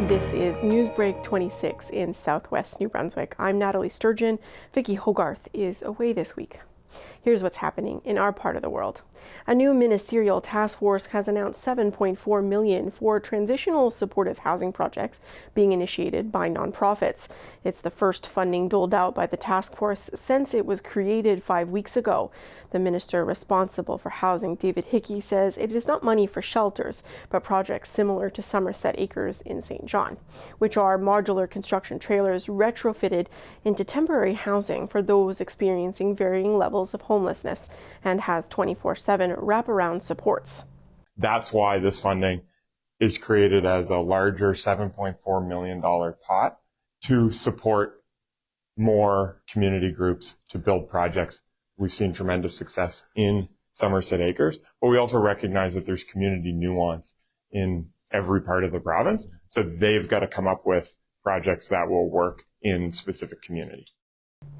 This is NewsBreak26 in Southwest New Brunswick. I'm Nathalie Sturgeon. Vicki Hogarth is away this week. Here's what's happening in our part of the world. A new ministerial task force has announced $7.4 million for transitional supportive housing projects being initiated by nonprofits. It's the first funding doled out by the task force since it was created 5 weeks ago. The minister responsible for housing, David Hickey, says it is not money for shelters, but projects similar to Somerset Acres in St. John, which are modular construction trailers retrofitted into temporary housing for those experiencing varying levels of homelessness, and has 24/7 wraparound supports. That's why this funding is created as a larger $7.4 million pot to support more community groups to build projects. We've seen tremendous success in Somerset Acres, but we also recognize that there's community nuance in every part of the province. So they've got to come up with projects that will work in specific communities.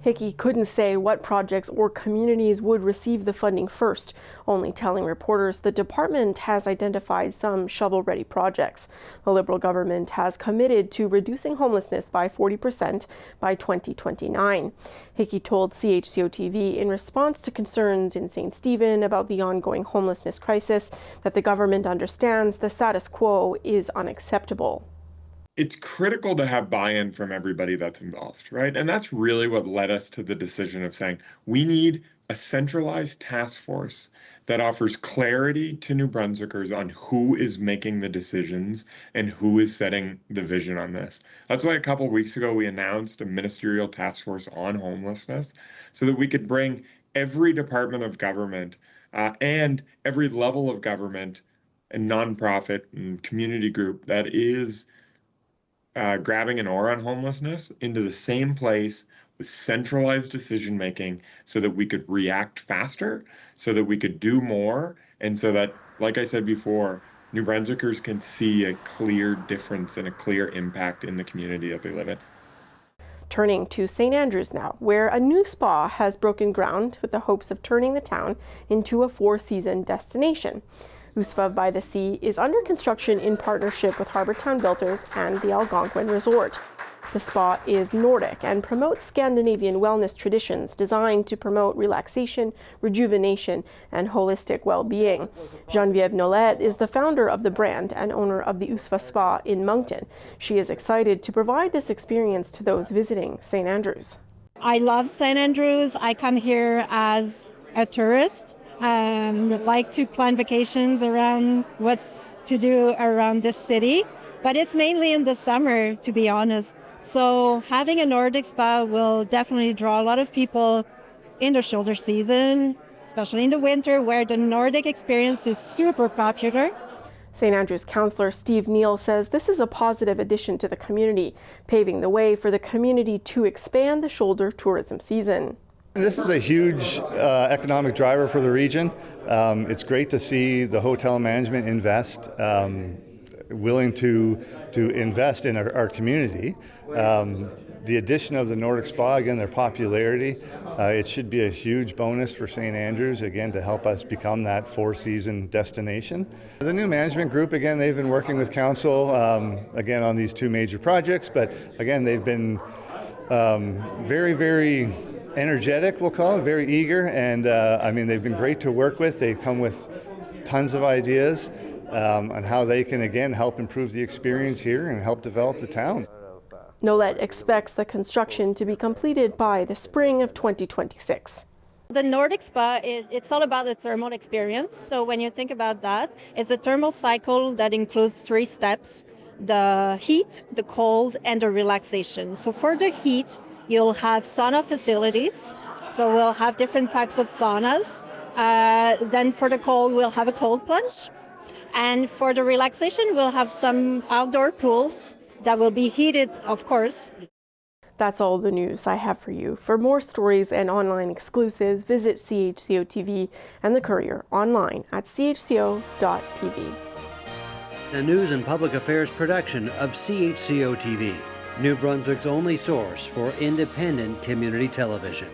Hickey couldn't say what projects or communities would receive the funding first, only telling reporters the department has identified some shovel-ready projects. The Liberal government has committed to reducing homelessness by 40% by 2029. Hickey told CHCO-TV in response to concerns in St. Stephen about the ongoing homelessness crisis that the government understands the status quo is unacceptable. It's critical to have buy-in from everybody that's involved, right? And that's really what led us to the decision of saying we need a centralized task force that offers clarity to New Brunswickers on who is making the decisions and who is setting the vision on this. That's why a couple of weeks ago we announced a ministerial task force on homelessness so that we could bring every department of government and every level of government and nonprofit and community group that is grabbing an oar on homelessness into the same place with centralized decision making so that we could react faster, so that we could do more, and so that, like I said before, New Brunswickers can see a clear difference and a clear impact in the community that they live in. Turning to St. Andrews now, where a new spa has broken ground with the hopes of turning the town into a four-season destination. USFA by the Sea is under construction in partnership with Harbourtown Builders and the Algonquin Resort. The spa is Nordic and promotes Scandinavian wellness traditions designed to promote relaxation, rejuvenation, and holistic well-being. Geneviève Nolette is the founder of the brand and owner of the USFA Spa in Moncton. She is excited to provide this experience to those visiting St. Andrews. I love St. Andrews. I come here as a tourist. Like to plan vacations around what's to do around this city, but it's mainly in the summer, to be honest. So having a Nordic spa will definitely draw a lot of people in the shoulder season, especially in the winter where the Nordic experience is super popular. St. Andrews councillor Steve Neal says this is a positive addition to the community, paving the way for the community to expand the shoulder tourism season. This is a huge economic driver for the region. It's great to see the hotel management invest, willing to invest in our community. The addition of the Nordic Spa, again, their popularity, it should be a huge bonus for St. Andrews, again, to help us become that four-season destination. The new management group, again, they've been working with council, again, on these two major projects, but again, they've been very, very energetic, we'll call it, very eager, and I mean, they've been great to work with. They've come with tons of ideas on how they can, again, help improve the experience here and help develop the town. Nolette expects the construction to be completed by the spring of 2026. The Nordic Spa, it's all about the thermal experience. So when you think about that, it's a thermal cycle that includes 3 steps: the heat, the cold, and the relaxation. So for the heat, you'll have sauna facilities. So we'll have different types of saunas. Then for the cold, we'll have a cold plunge. And for the relaxation, we'll have some outdoor pools that will be heated, of course. That's all the news I have for you. For more stories and online exclusives, visit CHCO-TV and The Courier online at CHCO.TV. A news and public affairs production of CHCO-TV, New Brunswick's only source for independent community television.